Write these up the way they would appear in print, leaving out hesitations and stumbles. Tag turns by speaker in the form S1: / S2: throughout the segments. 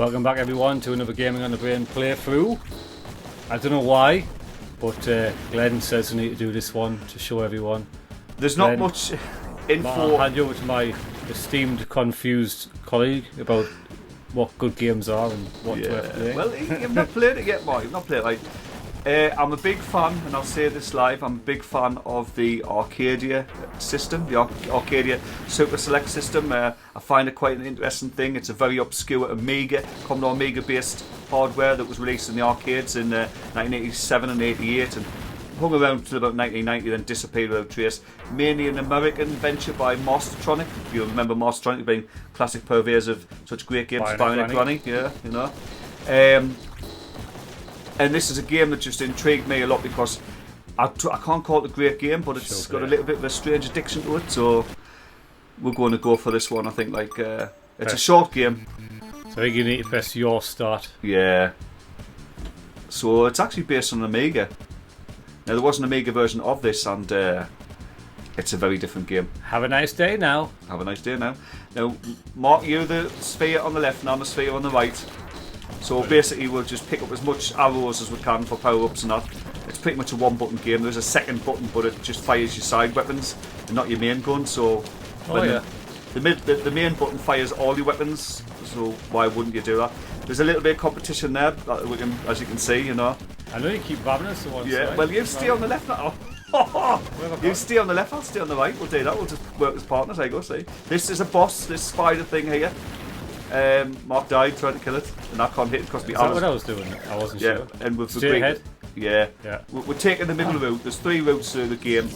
S1: Welcome back everyone to another Gaming on the Brain playthrough. I don't know why, but Glenn says we need to do this one to show everyone.
S2: There's not much info.
S1: I'll hand you over to my esteemed, confused colleague about what good games are and what to play.
S2: Well, you've not played it yet, Mark. You've not played it right. I'm a big fan, and I'll say this live, I'm a big fan of the Arcadia system, the Arcadia Super Select System. I find it quite an interesting thing. It's a very obscure Commodore Amiga based hardware that was released in the arcades in 1987 and 88 and hung around until about 1990, then disappeared without trace. Mainly an American venture by Mastertronic. If you remember Mastertronic being classic purveyors of such great games, Bionic Granny, yeah, you know. And this is a game that just intrigued me a lot because I can't call it a great game, but it's got a little bit of a strange addiction to it. So we're going to go for this one. I think it's a short game.
S1: So I think you need to press your start.
S2: Yeah. So it's actually based on an Amiga. Now there was an Amiga version of this, and it's a very different game.
S1: Have a nice day now.
S2: Have a nice day now. Now, Mark, you're the sphere on the left, and I'm the sphere on the right. So basically we'll just pick up as much arrows as we can for power-ups and that. It's pretty much a one-button game. There's a second button, but it just fires your side weapons and not your main gun. So the main button fires all your weapons, so why wouldn't you do that? There's a little bit of competition there, as you can see, you know.
S1: I know you keep robbing us to one side.
S2: Well, you stay on the left now. You stay on the left, I'll stay on the right. We'll do that. We'll just work as partners. There you go, see. This is a boss, this spider thing here. Mark died trying to kill it, and I can't hit it because
S1: Is that what I was doing? I wasn't sure.
S2: And we've
S1: Stay ahead.
S2: Yeah. We're taking the middle route. There's 3 routes through the game.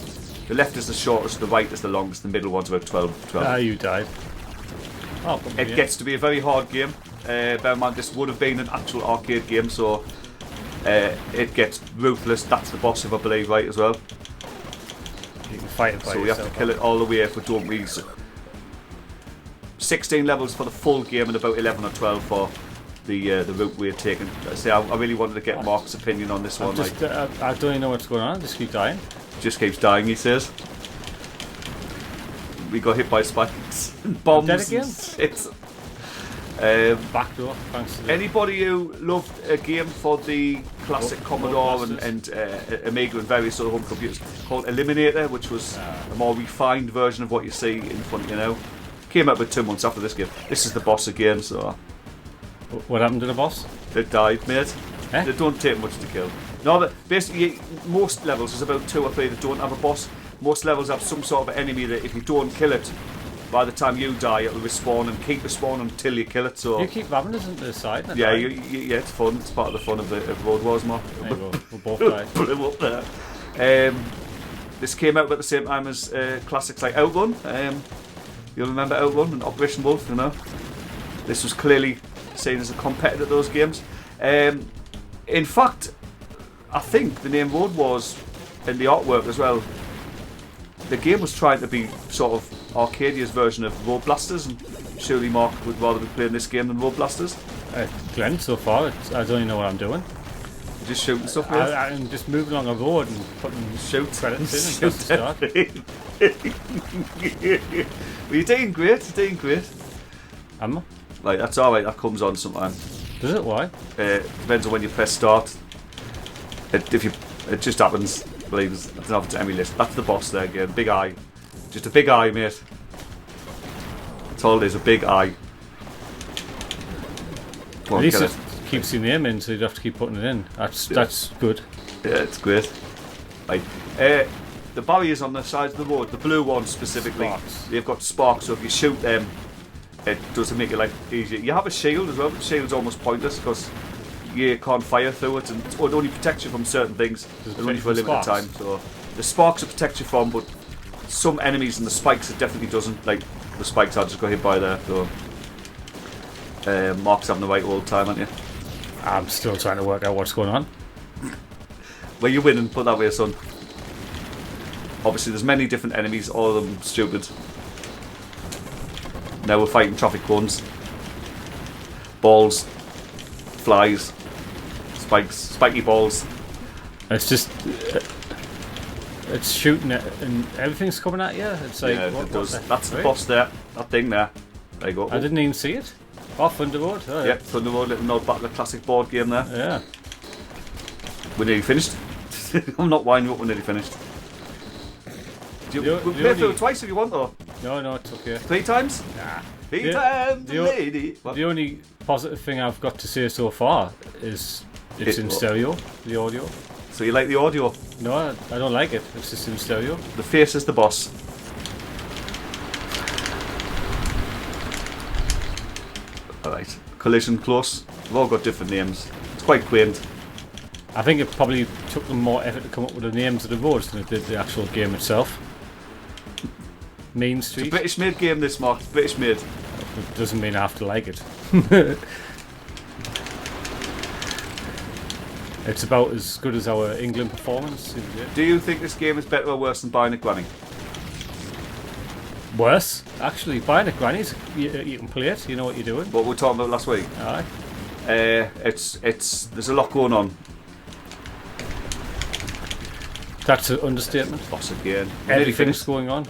S2: The left is the shortest, the right is the longest, the middle one's about 12.
S1: Ah, you died. Oh,
S2: it gets to be a very hard game. Bear in mind, this would have been an actual arcade game, so it gets ruthless. That's the boss, if I believe right, as well.
S1: You can fight it by
S2: so we have to kill it all the way if we don't reach 16 levels for the full game and about 11 or 12 for the route we're taking. I really wanted to get Mark's opinion on this one.
S1: I don't even know what's going on. I just keep dying.
S2: Just keeps dying, he says. We got hit by spikes and bombs.
S1: Dead again?
S2: It's
S1: backdoor. Thanks to
S2: anybody who loved a game for the classic Commodore and Amiga and various other home computers called Eliminator, which was a more refined version of what you see in front of you now. Came out about 2 months after this game. This is the boss again, so...
S1: What happened to the boss?
S2: They died, mate.
S1: Eh?
S2: They don't take much to kill. No, but basically, most levels, there's about 2 or 3 that don't have a boss. Most levels have some sort of enemy that if you don't kill it, by the time you die, it'll respawn and keep respawning until you kill it. So
S1: you keep robbing us into the side.
S2: Yeah, it's fun. It's part of the fun of Roadwars, Mark.
S1: There you go. We'll both die.
S2: Put him up there. This came out at the same time as classics like Outrun. You'll remember Outrun and Operation Wolf, you know. This was clearly seen as a competitor to those games. In fact, I think the name Roadwars and the artwork as well, the game was trying to be sort of Arcadia's version of Road Blasters, and surely Mark would rather be playing this game than Road Blasters.
S1: Glenn, so far, I don't even know what I'm doing.
S2: Just shooting stuff, mate?
S1: I'm just moving along a road and putting credits in and stuff to start.
S2: Well, you're doing great,
S1: Am I?
S2: Right, that's alright, that comes on sometime.
S1: Does it? Why?
S2: Depends on when you press start. It just happens. I believe I don't know if it's Emmy list. That's the boss there again. Big eye. Just a big eye, mate. That's all it is, a big eye.
S1: At least it keeps your name in, so you don't have to keep putting it in. That's good.
S2: Yeah, it's great. Right. The barriers on the sides of the road, the blue ones specifically, they've got sparks, so if you shoot them, it doesn't make your life easier. You have a shield as well, but the shield's almost pointless because you can't fire through it, and it only protects you from certain things, only for a limited time. So the sparks will protect you from, but some enemies and the spikes it definitely doesn't. Like the spikes I just got hit by there. So Mark's having the right all the time, aren't you?
S1: I'm still trying to work out what's going on.
S2: Well, you're winning, put that way, son. Obviously, there's many different enemies, all of them stupid. Now we're fighting traffic cones, balls, flies, spikes, spiky balls.
S1: It's just, it's shooting it and everything's coming at you. It's like,
S2: yeah, it does. That's the boss there, that thing there. There you go.
S1: I didn't even see it. Oh, Thunder Road. Oh,
S2: Yep, Thunder Road, little nod back to the classic board game there.
S1: Yeah.
S2: We're nearly finished. I'm not winding up, we're nearly finished. We'll play through it twice if you want, though.
S1: No, it's okay.
S2: 3 times?
S1: Nah.
S2: 3 times, lady.
S1: The only positive thing I've got to say so far is it's in stereo, the audio.
S2: So you like the audio?
S1: No, I don't like it. It's just in stereo.
S2: The face is the boss. Alright, collision close. They've all got different names. It's quite quaint.
S1: I think it probably took them more effort to come up with the names of the roads than it did the actual game itself. Main Street.
S2: It's a British made game, this, Mark. It's British made.
S1: It doesn't mean I have to like it. It's about as good as our England performance.
S2: Do you think this game is better or worse than Buying a Granny?
S1: Worse, actually. Buying a Granny's, you can play it. You know what you're doing.
S2: What we were talking about last week.
S1: Aye.
S2: There's a lot going on.
S1: That's an understatement.
S2: Boss again.
S1: Everything's going on.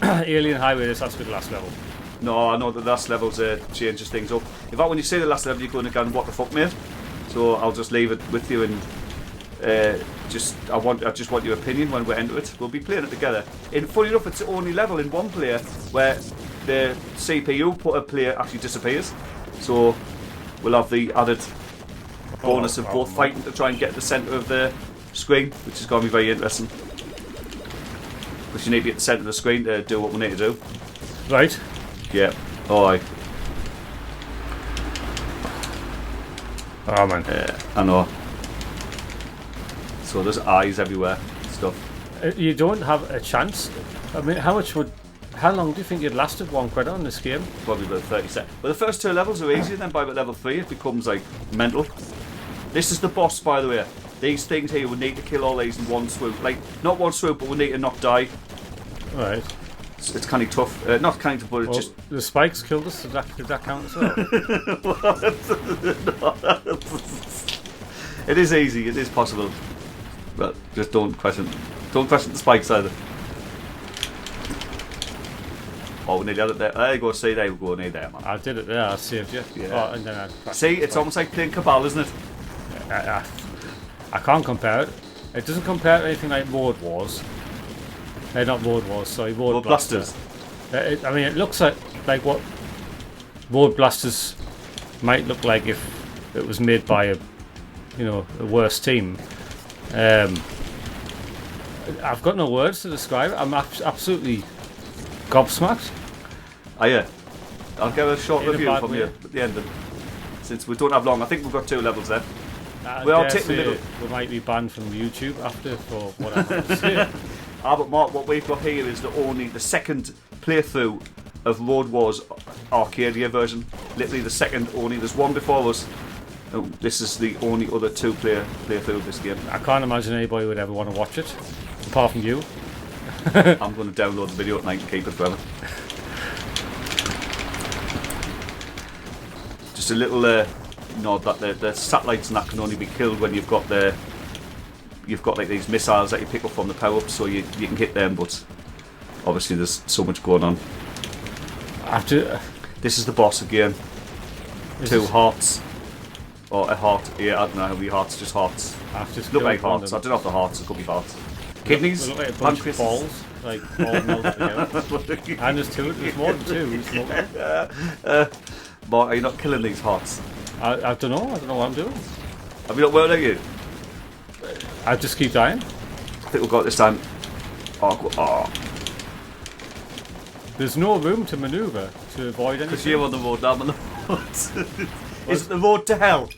S1: Alien Highway, this has to be the last level.
S2: No, I know the last levels changes things up. In fact, when you say the last level, you're going to go, what the fuck, mate? So I'll just leave it with you and I just want your opinion when we're into it. We'll be playing it together. And funny enough, it's the only level in one player where the CPU player actually disappears. So we'll have the added bonus of both fighting to try and get to the centre of the screen, which is going to be very interesting. Because you need to be at the centre of the screen to do what we need to do.
S1: Right.
S2: Yeah. Alright.
S1: Oh man.
S2: I know. So there's eyes everywhere and stuff.
S1: You don't have a chance. I mean, how long do you think you'd lasted one credit on this game?
S2: Probably about 30 seconds. But the first 2 levels are easy, then by about level 3 it becomes like mental. This is the boss, by the way. These things here, we need to kill all these in one swoop. Like, not one swoop, but we need to not die.
S1: Right.
S2: It's kind of tough. Not kind of, but it's just...
S1: The spikes killed us, did that count as well?
S2: It is easy, it is possible. But just don't question the spikes either. Oh, we nearly had it there. There you go, see, there we go, near there, man.
S1: I did it there, I saved you.
S2: Yeah.
S1: Oh, and then
S2: See, it's almost like playing Cabal, isn't it?
S1: I can't compare it. It doesn't compare to anything like Roadwars. Not Roadwars, sorry, Road
S2: Blasters.
S1: I mean, it looks like what Road Blasters might look like if it was made by a worse team. I've got no words to describe it. I'm absolutely gobsmacked.
S2: Oh yeah. I'll give a short
S1: In a
S2: review
S1: bad
S2: from
S1: way.
S2: you at the end. Since we don't have long, I think we've got 2 levels there.
S1: I
S2: We are
S1: dare
S2: taking the
S1: say
S2: middle.
S1: we might be banned from YouTube after for what I'm going to say.
S2: But Mark, what we've got here is the second playthrough of Roadwars Arcadia version. Literally the second only. There's one before us. Oh, this is the only other 2-player playthrough of this game.
S1: I can't imagine anybody would ever want to watch it, apart from you.
S2: I'm going to download the video tonight and keep it forever. Just a little nod that the satellites and that can only be killed when you've got like these missiles that you pick up from the power-ups, so you can hit them, but obviously there's so much going on. This is the boss again. 2 hearts. Or a heart. Yeah, I don't know how many hearts, just hearts. Look like hearts. I don't know if they're hearts, it could be hearts. Kidneys,
S1: look like a bunch of
S2: pancreas.
S1: balls, like all melted together. And there's more than 2.
S2: But are you not killing these hearts?
S1: I don't know what I'm doing.
S2: Have you not worked, are you?
S1: I just keep dying.
S2: I think we've got this time. Oh.
S1: There's no room to manoeuvre to avoid anything.
S2: Because you're on the road, I'm on the road. Is it the road to hell?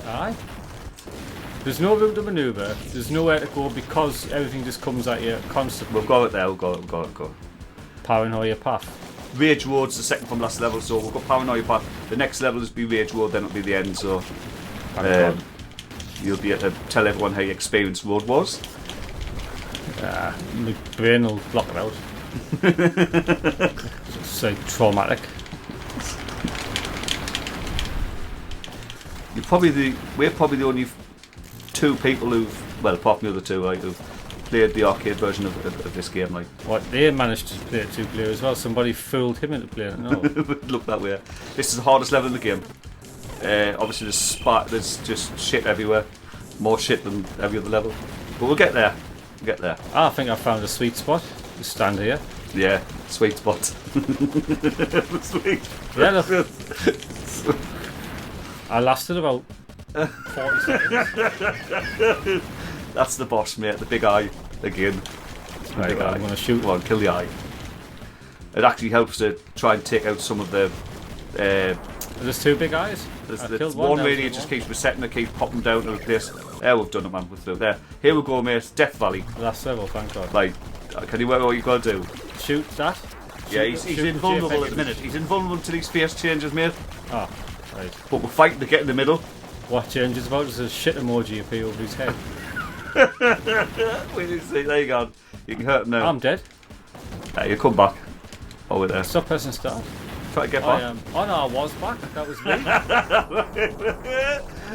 S1: Aye. There's no room to manoeuvre. There's nowhere to go because everything just comes at you constantly.
S2: We've got it there, we've got it.
S1: Paranoia path.
S2: Rage Road's the second from last level, so we've got Paranoia Path. The next level is be Rage Road, then it'll be the end, so you'll be able to tell everyone how you experienced Roadwars.
S1: My brain will block it out. It's so traumatic.
S2: We're probably the only 2 people who've, well, apart from the other 2, right, who've played the arcade version of this game. Like,
S1: What, they managed to play it 2-player as well? Somebody fooled him into playing it? No.
S2: look that way. This is the hardest level in the game. Obviously, there's just shit everywhere. More shit than every other level. But we'll get there. We'll get there.
S1: I think I found a sweet spot. Just stand here.
S2: Yeah, sweet spot. Sweet.
S1: Yeah, look. I lasted about 40 seconds.
S2: That's the boss, mate. The big eye again.
S1: Right,
S2: Big
S1: I'm
S2: eye.
S1: going to shoot.
S2: Come on, kill the eye. It actually helps to try and take out some of the.
S1: There's 2 big eyes.
S2: There's
S1: I
S2: the
S1: killed
S2: one
S1: now
S2: really
S1: there's
S2: just
S1: one.
S2: keeps resetting it, keeps popping down to replace. There, we've done it, man. We're through. There. Here we go, mate. Death Valley.
S1: Last level, thank God.
S2: Like, can you work out what you've got to do?
S1: Shoot that.
S2: Yeah,
S1: Shoot
S2: he's
S1: the
S2: invulnerable
S1: JPEG
S2: at the minute. He's invulnerable until his face changes, mate.
S1: Oh, right.
S2: But we're fighting to get in the middle.
S1: What changes about? There's a shit emoji appear over his head.
S2: Wait, see, there you go. You can hurt him now.
S1: I'm dead.
S2: You come back. Oh, we're there.
S1: Stop pressing start.
S2: Try to get
S1: I
S2: back.
S1: am. Oh no, I was back. That was me.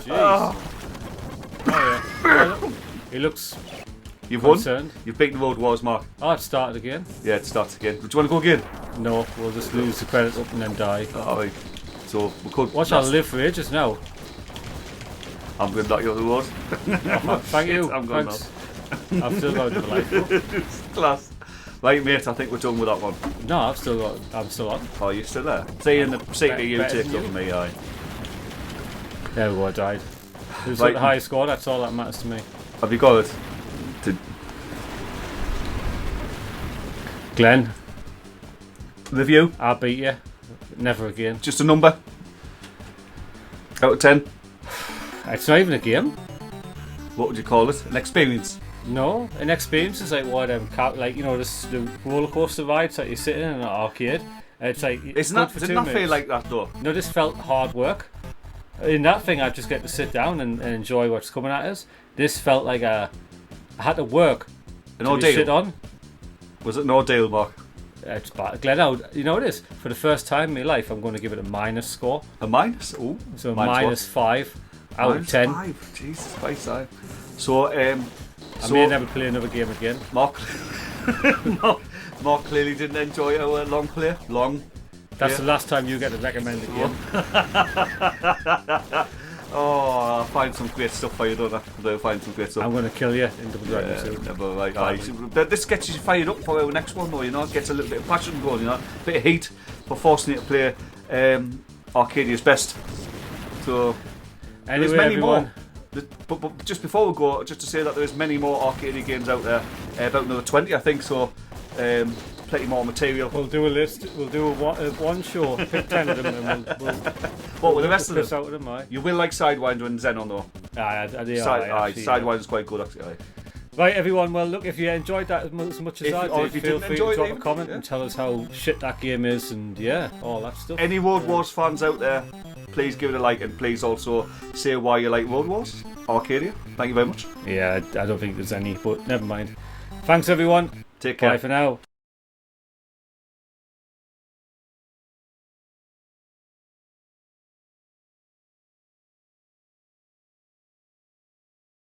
S1: Jeez.
S2: Oh,
S1: Oh yeah. Oh, look. He looks
S2: you've won.
S1: concerned.
S2: You've beaten the Roadwars, Mark.
S1: Oh, it started again.
S2: Yeah, it starts again. Do you want to go again?
S1: No, we'll just lose the credits up and then die.
S2: Oh, right. So we could.
S1: Watch, I'll live for ages now.
S2: I'm going to knock you out of the road.
S1: Oh, thank you.
S2: I'm going
S1: Thanks. I've still got another life. though.
S2: Class. Right, mate. I think we're done with that one.
S1: No, I'm still on.
S2: Oh, you're still there. See in the CPU
S1: Better
S2: takes
S1: than
S2: over
S1: you.
S2: me. Aye.
S1: There we go, I died. Who's
S2: Right.
S1: got the highest score? That's all that matters to me.
S2: Have you got it? To
S1: Glenn,
S2: review?
S1: I beat you. Never again.
S2: Just a number. Out of 10.
S1: It's not even a game.
S2: What would you call it? An experience.
S1: No, an experience is like what like, you know, the roller coaster rides that you're sitting in an arcade. It's like
S2: Isn't that? Didn't that feel like that though?
S1: No, this felt hard work. In that thing, I just get to sit down and enjoy what's coming at us. This felt like I had to work
S2: An
S1: to be shit
S2: ordeal.
S1: on.
S2: Was it an ordeal, Mark?
S1: It's bad. Glenn, you know what it is? For the first time in my life, I'm going to give it a minus score.
S2: A minus? Ooh.
S1: So a
S2: Minus
S1: minus 5 out of
S2: Minus
S1: 10.
S2: 5. Jesus Christ, aye. So,
S1: I may never play another game again.
S2: Mark, Mark clearly didn't enjoy our long play.
S1: That's the last time you get to recommend a game.
S2: Oh, I'll find some great stuff for you, don't I? I'll find some great stuff.
S1: I'm going to kill you in Double Dragon 2.
S2: Never right. Aye. But this gets you fired up for our next one, though. You know, it gets a little bit of passion going. You know, a bit of heat for forcing you to play Arcadia's best. So
S1: Anyway,
S2: there's many
S1: everyone.
S2: more. But just before we go, just to say that there's many more Arcadia games out there. About another 20, I think. So plenty more material.
S1: We'll do a list. We'll do a one show. Pick 10 of them, and we'll
S2: What with the rest of
S1: piss
S2: them?
S1: out of them, aye.
S2: You will like Sidewinder and Xenon, though.
S1: Aye, they are, actually,
S2: Sidewinder's quite good, actually. Aye.
S1: Right, everyone. Well, look, if you enjoyed that as much as I
S2: Or if
S1: did,
S2: you
S1: feel
S2: didn't
S1: free
S2: enjoy
S1: to
S2: it
S1: drop a
S2: even,
S1: comment
S2: yeah.
S1: and tell us how shit that game is, and yeah, all that stuff.
S2: Any Road Wars fans out there, please give it a like, and please also say why you like Road Wars Arcadia. Thank you very much.
S1: Yeah, I don't think there's any, but never mind. Thanks, everyone.
S2: Take care.
S1: Bye for now.